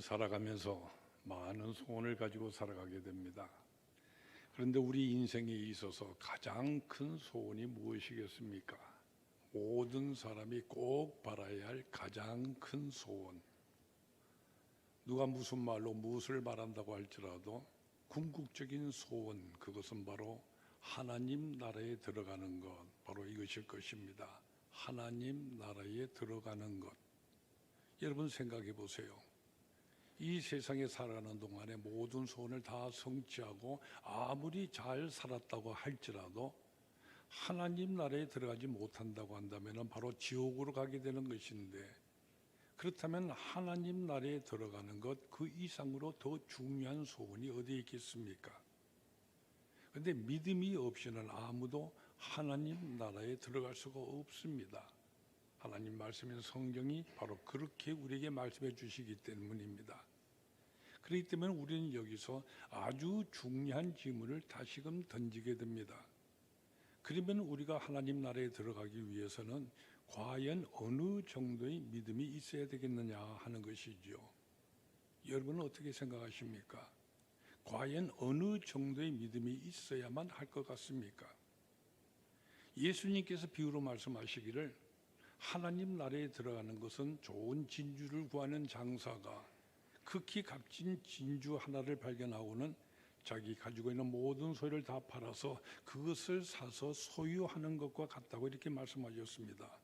우리는 살아가면서 많은 소원을 가지고 살아가게 됩니다. 그런데 우리 인생에 있어서 가장 큰 소원이 무엇이겠습니까? 모든 사람이 꼭 바라야 할 가장 큰 소원. 누가 무슨 말로 무엇을 말한다고 할지라도 궁극적인 소원, 그것은 바로 하나님 나라에 들어가는 것, 바로 이것일 것입니다. 하나님 나라에 들어가는 것. 여러분 생각해 보세요. 이 세상에 살아가는 동안에 모든 소원을 다 성취하고 아무리 잘 살았다고 할지라도 하나님 나라에 들어가지 못한다고 한다면 바로 지옥으로 가게 되는 것인데, 그렇다면 하나님 나라에 들어가는 것 그 이상으로 더 중요한 소원이 어디에 있겠습니까? 그런데 믿음이 없이는 아무도 하나님 나라에 들어갈 수가 없습니다. 하나님 말씀인 성경이 바로 그렇게 우리에게 말씀해 주시기 때문입니다. 그렇기 때문에 우리는 여기서 아주 중요한 질문을 다시금 던지게 됩니다. 그러면 우리가 하나님 나라에 들어가기 위해서는 과연 어느 정도의 믿음이 있어야 되겠느냐 하는 것이죠. 여러분은 어떻게 생각하십니까? 과연 어느 정도의 믿음이 있어야만 할 것 같습니까? 예수님께서 비유로 말씀하시기를 하나님 나라에 들어가는 것은 좋은 진주를 구하는 장사가 극히 값진 진주 하나를 발견하고는 자기 가지고 있는 모든 소유를 다 팔아서 그것을 사서 소유하는 것과 같다고 이렇게 말씀하셨습니다.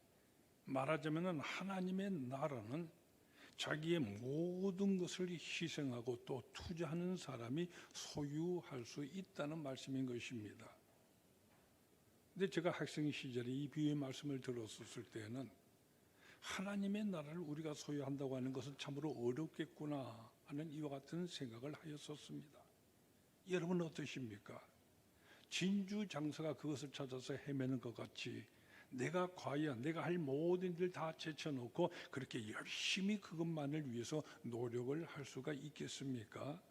말하자면 하나님의 나라는 자기의 모든 것을 희생하고 또 투자하는 사람이 소유할 수 있다는 말씀인 것입니다. 근데 제가 학생 시절에 이 비유의 말씀을 들었을 때는 하나님의 나라를 우리가 소유한다고 하는 것은 참으로 어렵겠구나 하는 이와 같은 생각을 하였었습니다. 여러분은 어떠십니까? 진주 장사가 그것을 찾아서 헤매는 것 같이 내가 과연 내가 할 모든 일을 다 제쳐놓고 그렇게 열심히 그것만을 위해서 노력을 할 수가 있겠습니까?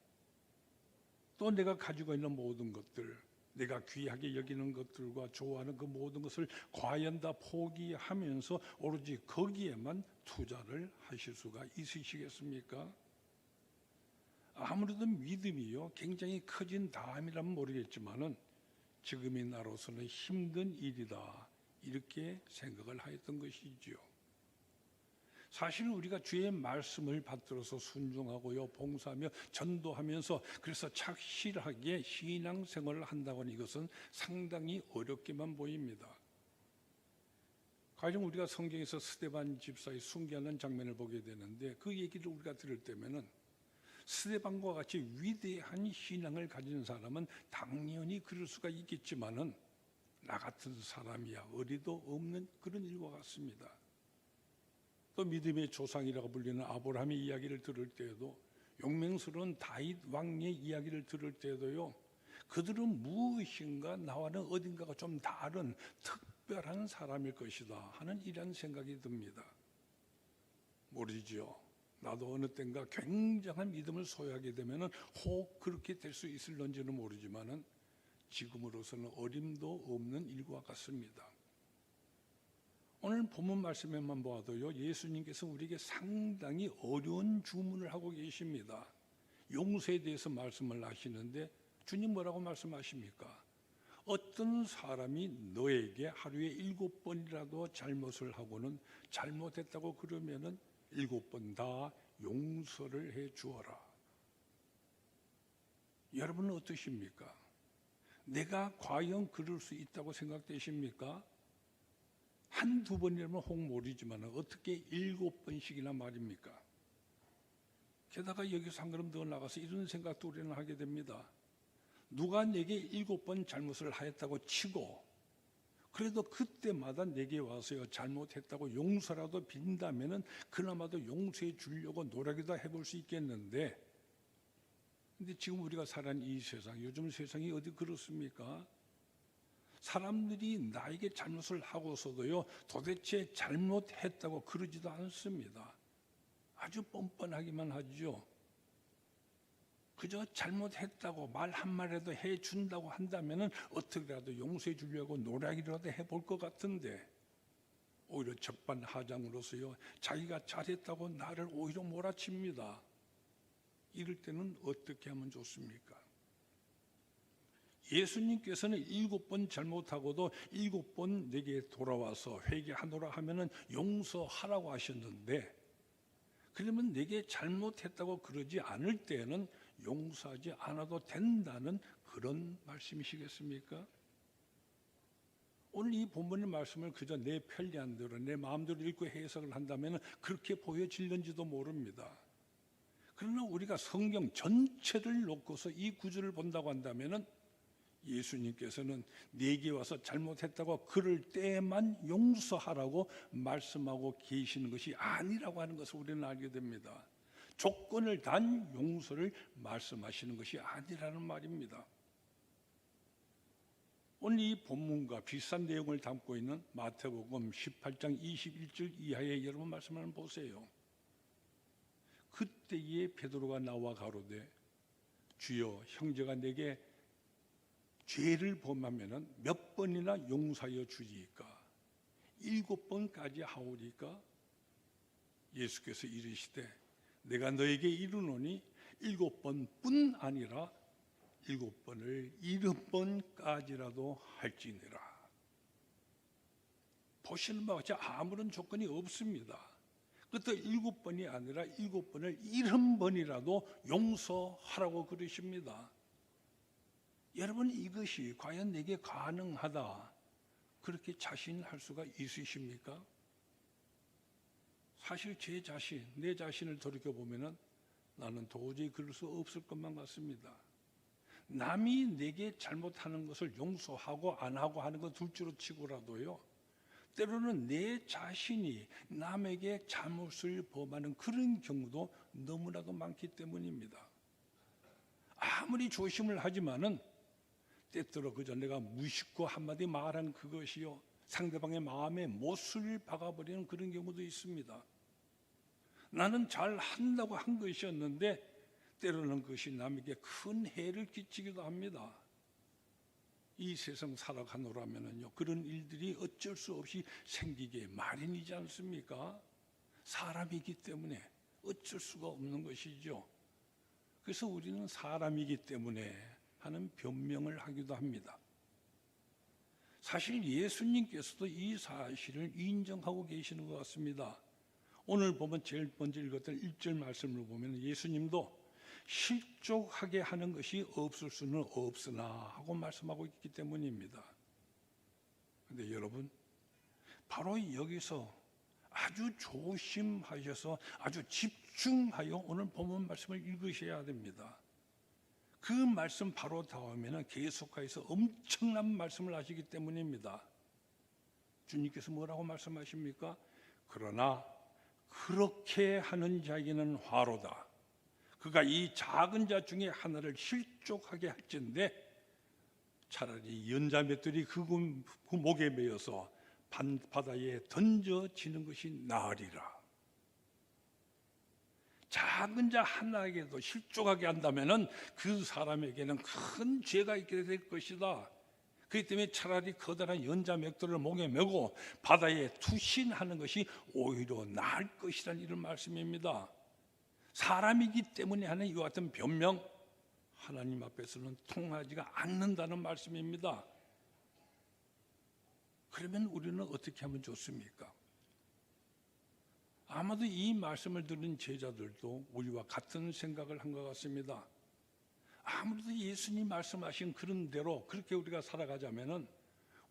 또 내가 가지고 있는 모든 것들, 내가 귀하게 여기는 것들과 좋아하는 그 모든 것을 과연 다 포기하면서 오로지 거기에만 투자를 하실 수가 있으시겠습니까? 아무래도 믿음이요 굉장히 커진 다음이라면 모르겠지만은 지금의 나로서는 힘든 일이다 이렇게 생각을 하였던 것이지요. 사실 우리가 주의 말씀을 받들어서 순종하고요 봉사하며 전도하면서 그래서 착실하게 신앙생활을 한다고 하는 이것은 상당히 어렵게만 보입니다. 가령 우리가 성경에서 스데반 집사의 순교하는 장면을 보게 되는데 그 얘기를 우리가 들을 때면은 스데반과 같이 위대한 신앙을 가진 사람은 당연히 그럴 수가 있겠지만은 나 같은 사람이야 어리도 없는 그런 일과 같습니다. 또 믿음의 조상이라고 불리는 아브라함의 이야기를 들을 때에도 용맹스러운 다윗 왕의 이야기를 들을 때에도요 그들은 무엇인가 나와는 어딘가가 좀 다른 특별한 사람일 것이다 하는 이런 생각이 듭니다. 모르지요. 나도 어느 땐가 굉장한 믿음을 소유하게 되면은 혹 그렇게 될 수 있을런지는 모르지만은 지금으로서는 어림도 없는 일과 같습니다. 오늘 본문 말씀에만 보아도요 예수님께서 우리에게 상당히 어려운 주문을 하고 계십니다. 용서에 대해서 말씀을 하시는데 주님 뭐라고 말씀하십니까? 어떤 사람이 너에게 하루에 7번이라도 잘못을 하고는 잘못했다고 그러면은 7번 다 용서를 해 주어라. 여러분은 어떠십니까? 내가 과연 그럴 수 있다고 생각되십니까? 한두 번이라면 혹 모르지만 어떻게 7번씩이나 말입니까? 게다가 여기서 한 걸음 더 나가서 이런 생각도 우리는 하게 됩니다. 누가 내게 7번 잘못을 하였다고 치고 그래도 그때마다 내게 와서요 잘못했다고 용서라도 빈다면은 그나마도 용서해 주려고 노력이다 해볼 수 있겠는데, 근데 지금 우리가 살아가는 이 세상, 요즘 세상이 어디 그렇습니까? 사람들이 나에게 잘못을 하고서도요 도대체 잘못했다고 그러지도 않습니다. 아주 뻔뻔하기만 하죠. 그저 잘못했다고 말 한마디라도 해준다고 한다면은 어떻게라도 용서해 주려고 노력이라도 해볼 것 같은데 오히려 적반하장으로서요 자기가 잘했다고 나를 오히려 몰아칩니다. 이럴 때는 어떻게 하면 좋습니까? 예수님께서는 7번 잘못하고도 7번 내게 돌아와서 회개하노라 하면은 용서하라고 하셨는데, 그러면 내게 잘못했다고 그러지 않을 때는 용서하지 않아도 된다는 그런 말씀이시겠습니까? 오늘 이 본문의 말씀을 그저 내 편리한 대로 내 마음대로 읽고 해석을 한다면 그렇게 보여질는지도 모릅니다. 그러나 우리가 성경 전체를 놓고서 이 구절을 본다고 한다면 예수님께서는 내게 와서 잘못했다고 그럴 때만 용서하라고 말씀하고 계시는 것이 아니라고 하는 것을 우리는 알게 됩니다. 조건을 단 용서를 말씀하시는 것이 아니라는 말입니다. 오늘 이 본문과 비슷한 내용을 담고 있는 마태복음 18장 21절 이하의 여러분 말씀을 한번 보세요. 그때에 베드로가 나와 가로되 주여 형제가 내게 죄를 범하면 몇 번이나 용서하여 주리이까? 7번까지 하오리까? 예수께서 이르시되 내가 너에게 이르노니 7번뿐 아니라 7번을 70번까지라도 할지니라. 보시는 바와 같이 아무런 조건이 없습니다. 그것도 7번이 아니라 7번을 70번이라도 용서하라고 그러십니다. 여러분, 이것이 과연 내게 가능하다, 그렇게 자신할 수가 있으십니까? 사실 내 자신을 돌이켜보면 나는 도저히 그럴 수 없을 것만 같습니다. 남이 내게 잘못하는 것을 용서하고 안 하고 하는 것 둘째로 치고라도요, 때로는 내 자신이 남에게 잘못을 범하는 그런 경우도 너무나도 많기 때문입니다. 아무리 조심을 하지만은 때때로 그저 내가 무심코 한마디 말한 그것이요, 상대방의 마음에 못을 박아버리는 그런 경우도 있습니다. 나는 잘한다고 한 것이었는데 때로는 그것이 남에게 큰 해를 끼치기도 합니다. 이 세상 살아가노라면요, 그런 일들이 어쩔 수 없이 생기게 마련이지 않습니까? 사람이기 때문에 어쩔 수가 없는 것이죠. 그래서 우리는 사람이기 때문에 하는 변명을 하기도 합니다. 사실 예수님께서도 이 사실을 인정하고 계시는 것 같습니다. 오늘 보면 제일 먼저 읽었던 1절 말씀을 보면 예수님도 실족하게 하는 것이 없을 수는 없으나 하고 말씀하고 있기 때문입니다. 그런데 여러분, 바로 여기서 아주 조심하셔서 아주 집중하여 오늘 본문 말씀을 읽으셔야 됩니다. 그 말씀 바로 다음에는 계속해서 엄청난 말씀을 하시기 때문입니다. 주님께서 뭐라고 말씀하십니까? 그러나 그렇게 하는 자에게는 화로다. 그가 이 작은 자 중에 하나를 실족하게 할진데 차라리 연자맷돌이 그 목에 매여서 바다에 던져지는 것이 나으리라. 작은 자 하나에게도 실족하게 한다면 그 사람에게는 큰 죄가 있게 될 것이다. 그렇기 때문에 차라리 커다란 연자맷돌을 목에 메고 바다에 투신하는 것이 오히려 나을 것이라는 이런 말씀입니다. 사람이기 때문에 하는 이와 같은 변명, 하나님 앞에서는 통하지가 않는다는 말씀입니다. 그러면 우리는 어떻게 하면 좋습니까? 아마도 이 말씀을 들은 제자들도 우리와 같은 생각을 한 것 같습니다. 아무래도 예수님 말씀하신 그런 대로 그렇게 우리가 살아가자면은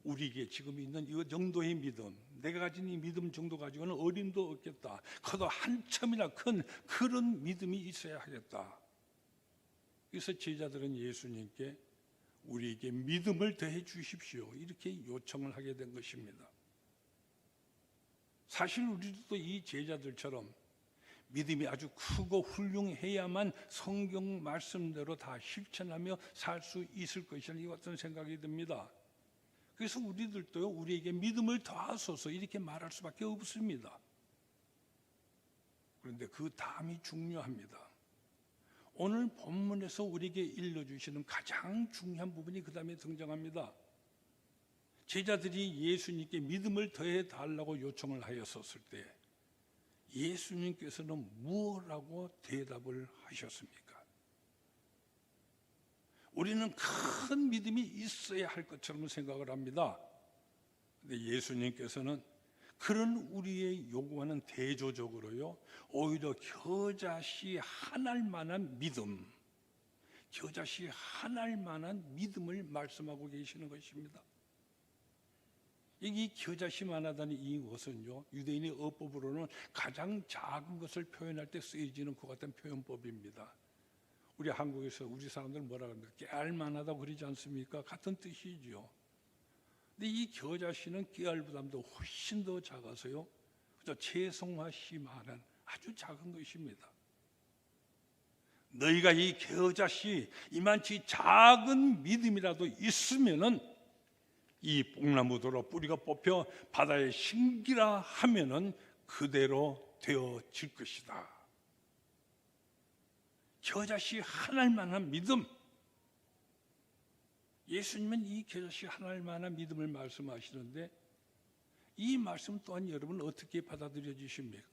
우리에게 지금 있는 이 정도의 믿음, 내가 가진 이 믿음 정도 가지고는 어림도 없겠다. 커도 한참이나 큰 그런 믿음이 있어야 하겠다. 그래서 제자들은 예수님께 우리에게 믿음을 더해 주십시오, 이렇게 요청을 하게 된 것입니다. 사실 우리도 이 제자들처럼 믿음이 아주 크고 훌륭해야만 성경 말씀대로 다 실천하며 살 수 있을 것이라는 이 같은 생각이 듭니다. 그래서 우리들도요, 우리에게 믿음을 더하소서 이렇게 말할 수밖에 없습니다. 그런데 그 다음이 중요합니다. 오늘 본문에서 우리에게 일러주시는 가장 중요한 부분이 그 다음에 등장합니다. 제자들이 예수님께 믿음을 더해 달라고 요청을 하였었을 때 예수님께서는 무엇라고 대답을 하셨습니까? 우리는 큰 믿음이 있어야 할 것처럼 생각을 합니다. 근데 예수님께서는 그런 우리의 요구와는 대조적으로요, 오히려 겨자씨 하나일 만한 믿음, 겨자씨 하나일 만한 믿음을 말씀하고 계시는 것입니다. 이 겨자씨만 하다는 이 것은요, 유대인의 어법으로는 가장 작은 것을 표현할 때 쓰여지는 그 같은 표현법입니다. 우리 한국에서 우리 사람들 뭐라 그럽니까? 깨알만하다고 그러지 않습니까? 같은 뜻이죠. 근데 이 겨자씨는 깨알보다도 훨씬 더 작아서요, 그저 채송화씨만한 아주 작은 것입니다. 너희가 이 겨자씨 이만치 작은 믿음이라도 있으면은 이 뽕나무도로 뿌리가 뽑혀 바다에 심기라 하면은 그대로 되어질 것이다. 겨자씨 하나일 만한 믿음, 예수님은 이 겨자씨 하나일 만한 믿음을 말씀하시는데 이 말씀 또한 여러분 어떻게 받아들여 주십니까?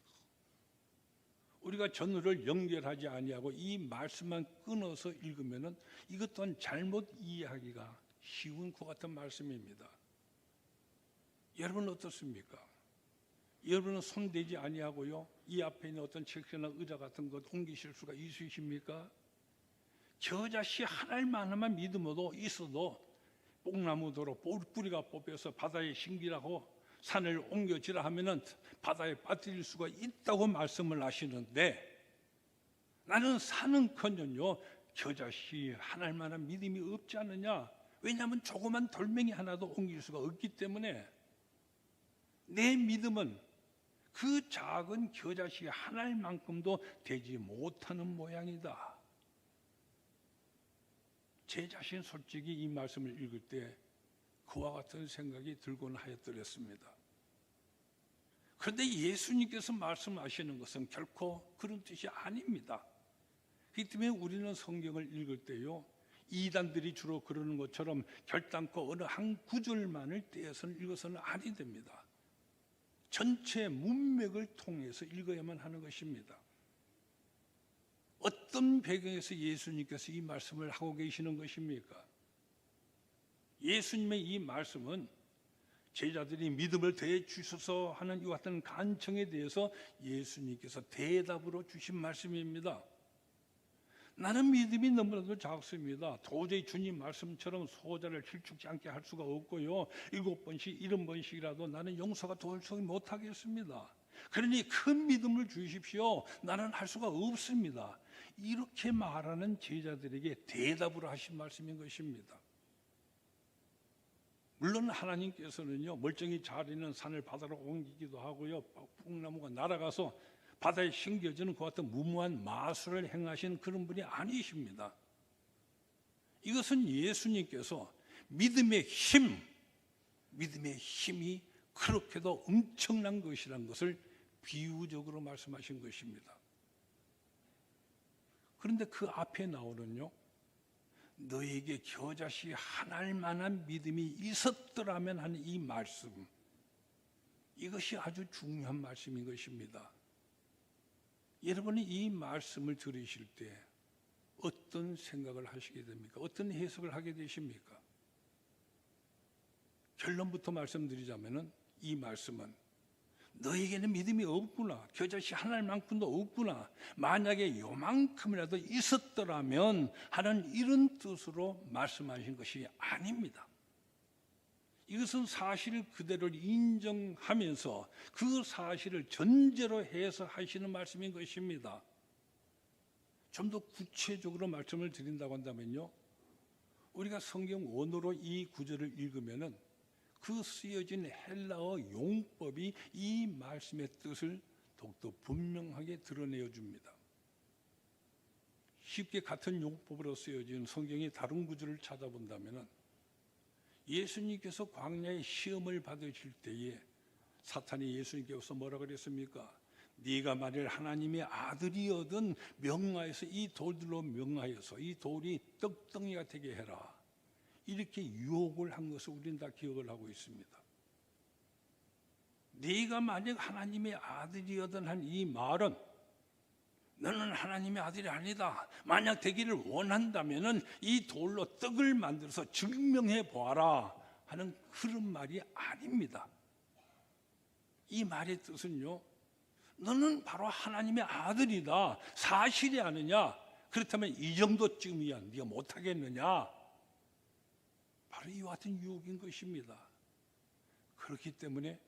우리가 전후를 연결하지 아니하고 이 말씀만 끊어서 읽으면은 이것 또한 잘못 이해하기가 쉬운 그 같은 말씀입니다. 여러분 어떻습니까? 여러분은 손대지 아니하고요, 이 앞에 있는 어떤 책이나 의자 같은 것 옮기실 수가 있으십니까? 겨자씨 하나만한 믿음으로 있어도 뽕나무도로 뿌리가 뽑혀서 바다에 심기라고 산을 옮겨지라 하면은 바다에 빠뜨릴 수가 있다고 말씀을 하시는데, 나는 산은커녕요 겨자씨 하나만한 믿음이 없지 않느냐? 왜냐하면 조그만 돌멩이 하나도 옮길 수가 없기 때문에 내 믿음은 그 작은 겨자씨 하나만큼도 되지 못하는 모양이다. 제 자신 솔직히 이 말씀을 읽을 때 그와 같은 생각이 들곤 하였더랬습니다. 그런데 예수님께서 말씀하시는 것은 결코 그런 뜻이 아닙니다. 그렇기 때문에 우리는 성경을 읽을 때요, 이단들이 주로 그러는 것처럼 결단코 어느 한 구절만을 떼어서는 읽어서는 아니 됩니다. 전체 문맥을 통해서 읽어야만 하는 것입니다. 어떤 배경에서 예수님께서 이 말씀을 하고 계시는 것입니까? 예수님의 이 말씀은 제자들이 믿음을 더해 주셔서 하는 이 같은 간청에 대해서 예수님께서 대답으로 주신 말씀입니다. 나는 믿음이 너무나도 작습니다. 도저히 주님 말씀처럼 소자를 길쭉지 않게 할 수가 없고요, 7번씩 70번씩이라도 나는 용서가 도저히 못하겠습니다. 그러니 큰 믿음을 주십시오. 나는 할 수가 없습니다. 이렇게 말하는 제자들에게 대답으로 하신 말씀인 것입니다. 물론 하나님께서는요, 멀쩡히 잘 있는 산을 바다로 옮기기도 하고요, 뽕나무가 날아가서 바다에 심겨지는 그 같은 무모한 마술을 행하신 그런 분이 아니십니다. 이것은 예수님께서 믿음의 힘이 그렇게도 엄청난 것이라는 것을 비유적으로 말씀하신 것입니다. 그런데 그 앞에 나오는요, 너에게 겨자씨 하나일 만한 믿음이 있었더라면 하는 이 말씀, 이것이 아주 중요한 말씀인 것입니다. 여러분이 이 말씀을 들으실 때 어떤 생각을 하시게 됩니까? 어떤 해석을 하게 되십니까? 결론부터 말씀드리자면은 이 말씀은 너에게는 믿음이 없구나, 겨자씨 하나만큼도 없구나, 만약에 요만큼이라도 있었더라면 하는 이런 뜻으로 말씀하신 것이 아닙니다. 이것은 사실 그대로를 인정하면서 그 사실을 전제로 해서 하시는 말씀인 것입니다. 좀 더 구체적으로 말씀을 드린다고 한다면요, 우리가 성경 원어로 이 구절을 읽으면은 그 쓰여진 헬라어 용법이 이 말씀의 뜻을 더욱더 분명하게 드러내어 줍니다. 쉽게 같은 용법으로 쓰여진 성경의 다른 구절을 찾아본다면은 예수님께서 광야의 시험을 받으실 때에 사탄이 예수님께서 뭐라 그랬습니까? 네가 만일 하나님의 아들이거든 명하여서 이 돌들로 명하여서 이 돌이 떡덩이가 되게 해라, 이렇게 유혹을 한 것을 우리는 다 기억을 하고 있습니다. 네가 만약 하나님의 아들이거든 한 이 말은 너는 하나님의 아들이 아니다. 만약 되기를 원한다면은 이 돌로 떡을 만들어서 증명해 보아라 하는 그런 말이 아닙니다. 이 말의 뜻은요, 너는 바로 하나님의 아들이다. 사실이 아니냐? 그렇다면 이 정도쯤이야 네가 못하겠느냐? 바로 이와 같은 유혹인 것입니다. 그렇기 때문에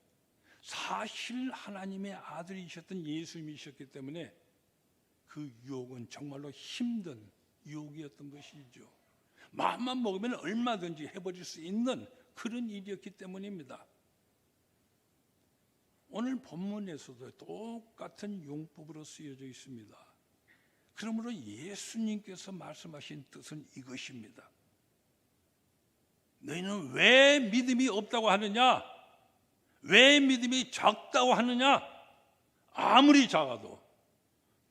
사실 하나님의 아들이셨던 예수님이셨기 때문에 그 유혹은 정말로 힘든 유혹이었던 것이죠. 마음만 먹으면 얼마든지 해버릴 수 있는 그런 일이었기 때문입니다. 오늘 본문에서도 똑같은 용법으로 쓰여져 있습니다. 그러므로 예수님께서 말씀하신 뜻은 이것입니다. 너희는 왜 믿음이 없다고 하느냐? 왜 믿음이 작다고 하느냐? 아무리 작아도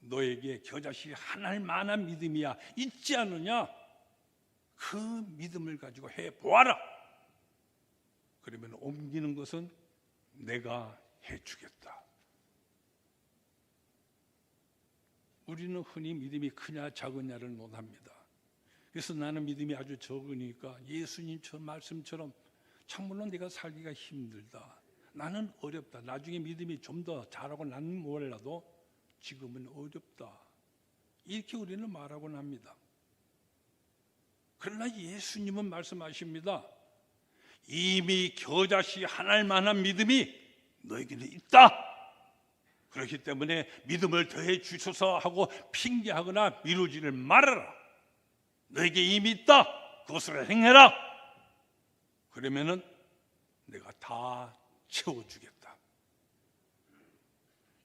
너에게 겨자씨 하나일 만한 믿음이야 있지 않느냐? 그 믿음을 가지고 해보아라. 그러면 옮기는 것은 내가 해주겠다. 우리는 흔히 믿음이 크냐 작으냐를 논합니다. 그래서 나는 믿음이 아주 적으니까 예수님 말씀처럼 참물로 내가 살기가 힘들다. 나는 어렵다. 나중에 믿음이 좀 더 잘하고 나는 몰라도 지금은 어렵다. 이렇게 우리는 말하곤 합니다. 그러나 예수님은 말씀하십니다. 이미 겨자씨 하나일 만한 믿음이 너에게는 있다. 그렇기 때문에 믿음을 더해 주소서 하고 핑계하거나 미루지를 말아라. 너에게 이미 있다. 그것을 행해라. 그러면은 내가 다 채워주겠다.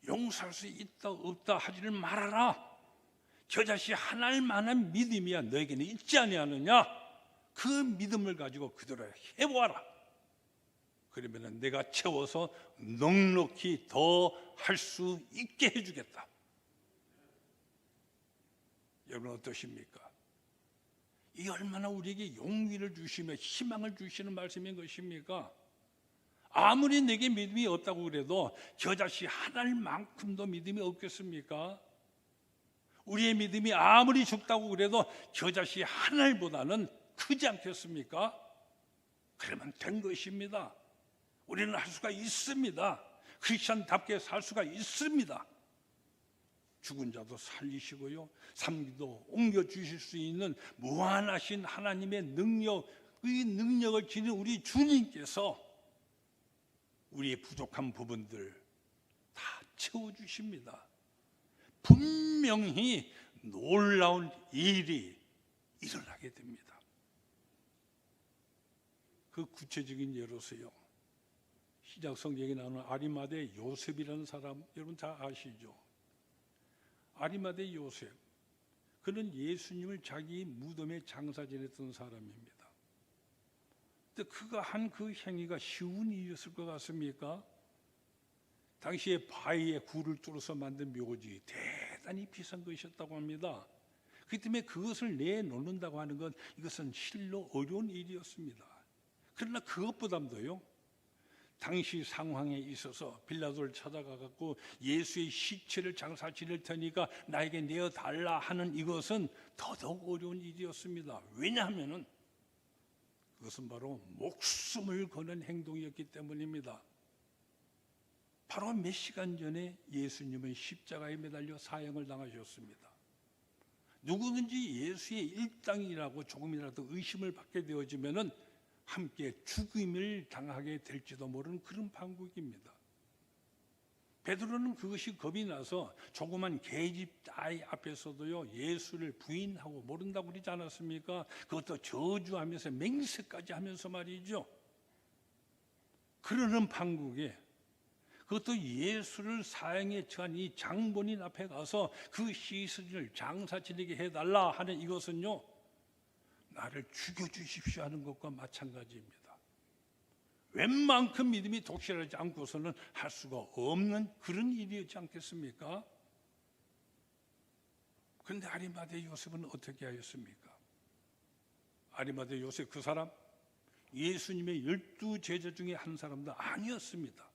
용서할 수 있다 없다 하지를 말아라. 겨자씨 하나일 만한 믿음이야 너에게는 있지 아니하느냐? 그 믿음을 가지고 그대로 해보아라. 그러면 내가 채워서 넉넉히 더 할 수 있게 해주겠다. 여러분 어떠십니까? 이 얼마나 우리에게 용기를 주시며 희망을 주시는 말씀인 것입니까? 아무리 내게 믿음이 없다고 그래도 겨자씨 하나일 만큼도 믿음이 없겠습니까? 우리의 믿음이 아무리 적다고 그래도 겨자씨 하나일보다는 크지 않겠습니까? 그러면 된 것입니다. 우리는 할 수가 있습니다. 크리스천답게 살 수가 있습니다. 죽은 자도 살리시고요, 삼기도 옮겨주실 수 있는 무한하신 하나님의 능력, 이 능력을 지닌 우리 주님께서 우리의 부족한 부분들 다 채워주십니다. 분명히 놀라운 일이 일어나게 됩니다. 그 구체적인 예로서요, 시작 성경에 나오는 아리마대 요셉이라는 사람 여러분 다 아시죠? 아리마대 요셉, 그는 예수님을 자기 무덤에 장사 지냈던 사람입니다. 근데 그가 한 그 행위가 쉬운 일이었을 것 같습니까? 당시에 바위에 굴을 뚫어서 만든 묘지 대단히 비싼 것이었다고 합니다. 그렇기 때문에 그것을 내놓는다고 하는 건 이것은 실로 어려운 일이었습니다. 그러나 그것보다도요, 당시 상황에 있어서 빌라도를 찾아가 갖고 예수의 시체를 장사 지낼 테니까 나에게 내어달라 하는 이것은 더더욱 어려운 일이었습니다. 왜냐하면 그것은 바로 목숨을 거는 행동이었기 때문입니다. 바로 몇 시간 전에 예수님은 십자가에 매달려 사형을 당하셨습니다. 누구든지 예수의 일당이라고 조금이라도 의심을 받게 되어지면은 함께 죽임을 당하게 될지도 모르는 그런 판국입니다. 베드로는 그것이 겁이 나서 조그만 계집 아이 앞에서도요 예수를 부인하고 모른다고 그러지 않았습니까? 그것도 저주하면서 맹세까지 하면서 말이죠. 그러는 판국에 그것도 예수를 사형에 처한 이 장본인 앞에 가서 그 시신을 장사 지내게 해달라 하는 이것은요, 나를 죽여주십시오 하는 것과 마찬가지입니다. 웬만큼 믿음이 독실하지 않고서는 할 수가 없는 그런 일이었지 않겠습니까? 그런데 아리마대 요셉은 어떻게 하였습니까? 아리마대 요셉 그 사람 예수님의 12 제자 중에 한 사람도 아니었습니다.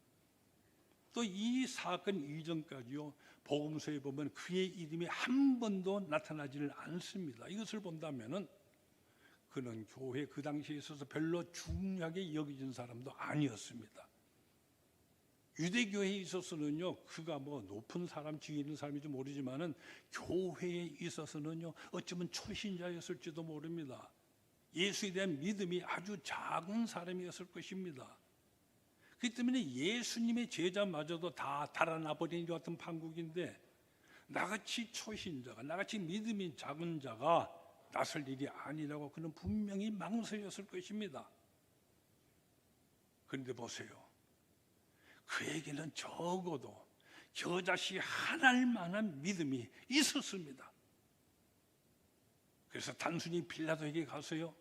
또 이 사건 이전까지요, 복음서에 보면 그의 이름이 한 번도 나타나지를 않습니다. 이것을 본다면은 그는 교회 그 당시에 있어서 별로 중요하게 여겨진 사람도 아니었습니다. 유대교회에 있어서는요, 그가 뭐 높은 사람, 지위 있는 사람인지 모르지만은 교회에 있어서는요, 어쩌면 초신자였을지도 모릅니다. 예수에 대한 믿음이 아주 작은 사람이었을 것입니다. 그렇기 때문에 예수님의 제자마저도 다 달아나 버린 것 같은 판국인데, 나같이 초신자가, 나같이 믿음이 작은 자가 나설 일이 아니라고 그는 분명히 망설였을 것입니다. 그런데 보세요, 그에게는 적어도 겨자씨 하나일 만한 믿음이 있었습니다. 그래서 단순히 빌라도에게 가서요,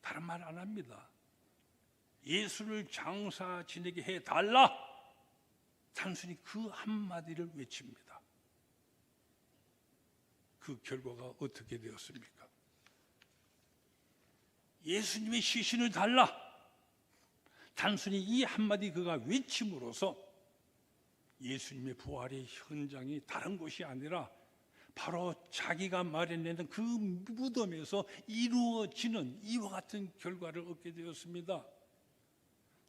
다른 말 안 합니다. 예수를 장사 지내게 해달라, 단순히 그 한마디를 외칩니다. 그 결과가 어떻게 되었습니까? 예수님의 시신을 달라, 단순히 이 한마디 그가 외침으로써 예수님의 부활의 현장이 다른 곳이 아니라 바로 자기가 마련내는 그 무덤에서 이루어지는 이와 같은 결과를 얻게 되었습니다.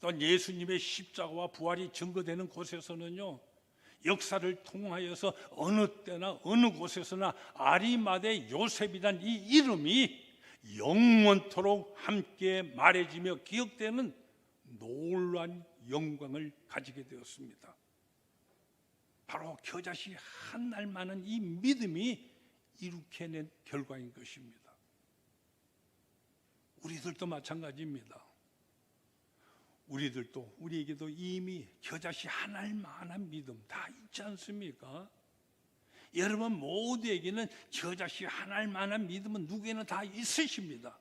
또한 예수님의 십자가와 부활이 증거되는 곳에서는요, 역사를 통하여서 어느 때나 어느 곳에서나 아리마대 요셉이란 이 이름이 영원토록 함께 말해지며 기억되는 놀라운 영광을 가지게 되었습니다. 바로 겨자씨 한 알만한 이 믿음이 이룩해낸 결과인 것입니다. 우리들도 마찬가지입니다. 우리에게도 이미 겨자씨 한 알만한 믿음 다 있지 않습니까? 여러분 모두에게는 겨자씨 한 알만한 믿음은 누구에나 다 있으십니다.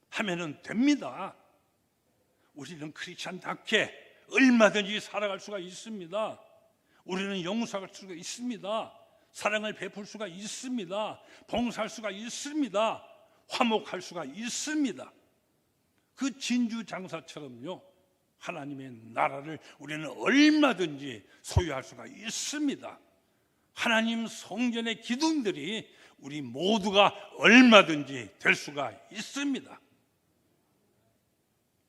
하면은 됩니다. 우리는 크리스찬답게 얼마든지 살아갈 수가 있습니다. 우리는 용서할 수가 있습니다. 사랑을 베풀 수가 있습니다. 봉사할 수가 있습니다. 화목할 수가 있습니다. 그 진주 장사처럼요, 하나님의 나라를 우리는 얼마든지 소유할 수가 있습니다. 하나님 성전의 기둥들이 우리 모두가 얼마든지 될 수가 있습니다.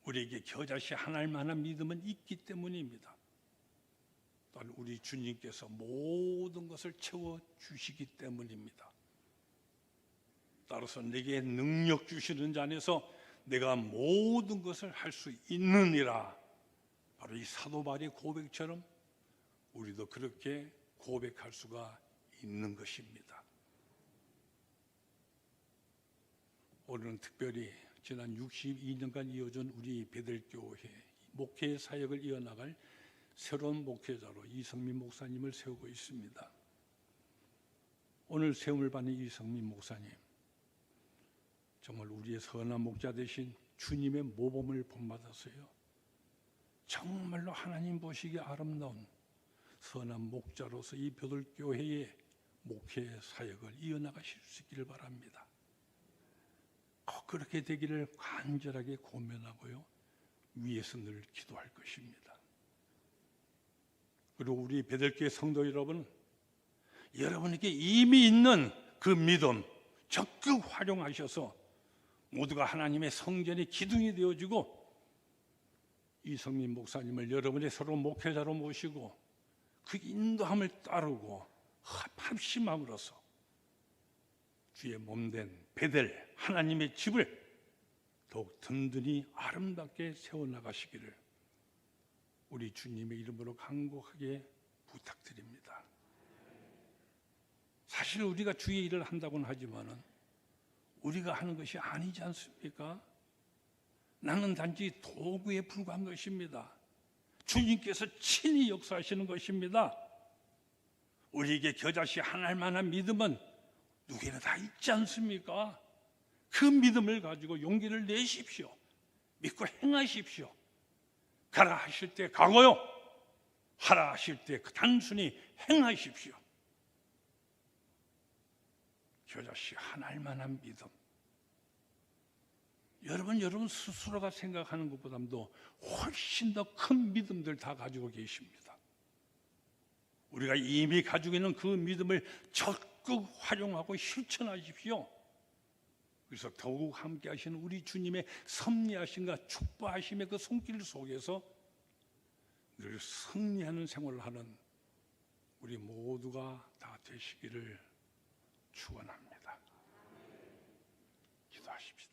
우리에게 겨자씨 하나일 만한 믿음은 있기 때문입니다. 또한 우리 주님께서 모든 것을 채워주시기 때문입니다. 따라서 내게 능력 주시는 자 안에서 내가 모든 것을 할 수 있느니라, 바로 이 사도 바울의 고백처럼 우리도 그렇게 고백할 수가 있는 것입니다. 오늘은 특별히 지난 62년간 이어진 우리 베들교회 목회 사역을 이어나갈 새로운 목회자로 이성민 목사님을 세우고 있습니다. 오늘 세움을 받는 이성민 목사님, 정말 우리의 선한 목자 되신 주님의 모범을 본받아서요, 정말로 하나님 보시기에 아름다운 선한 목자로서 이 베들교회의 목회 사역을 이어나가실 수 있기를 바랍니다. 꼭 그렇게 되기를 간절하게 고면하고요, 위에서 늘 기도할 것입니다. 그리고 우리 베들교회 성도 여러분, 여러분에게 이미 있는 그 믿음 적극 활용하셔서 모두가 하나님의 성전의 기둥이 되어지고 이성민 목사님을 여러분의 새로운 목회자로 모시고 그 인도함을 따르고 합심함으로써 주의 몸된 베델 하나님의 집을 더욱 든든히 아름답게 세워나가시기를 우리 주님의 이름으로 간곡하게 부탁드립니다. 사실 우리가 주의 일을 한다고는 하지만은 우리가 하는 것이 아니지 않습니까? 나는 단지 도구에 불과한 것입니다. 주님께서 친히 역사하시는 것입니다. 우리에게 겨자씨 하나일 만한 믿음은 누구에나 다 있지 않습니까? 그 믿음을 가지고 용기를 내십시오. 믿고 행하십시오. 가라 하실 때 가고요, 하라 하실 때 단순히 행하십시오. 겨자씨 하나일 만한 믿음, 여러분 스스로가 생각하는 것보다도 훨씬 더 큰 믿음들 다 가지고 계십니다. 우리가 이미 가지고 있는 그 믿음을 적극 활용하고 실천하십시오. 그래서 더욱 함께 하시는 우리 주님의 섭리하심과 축복하심의 그 손길 속에서 늘 승리하는 생활을 하는 우리 모두가 다 되시기를 축원합니다. 기도하십시다.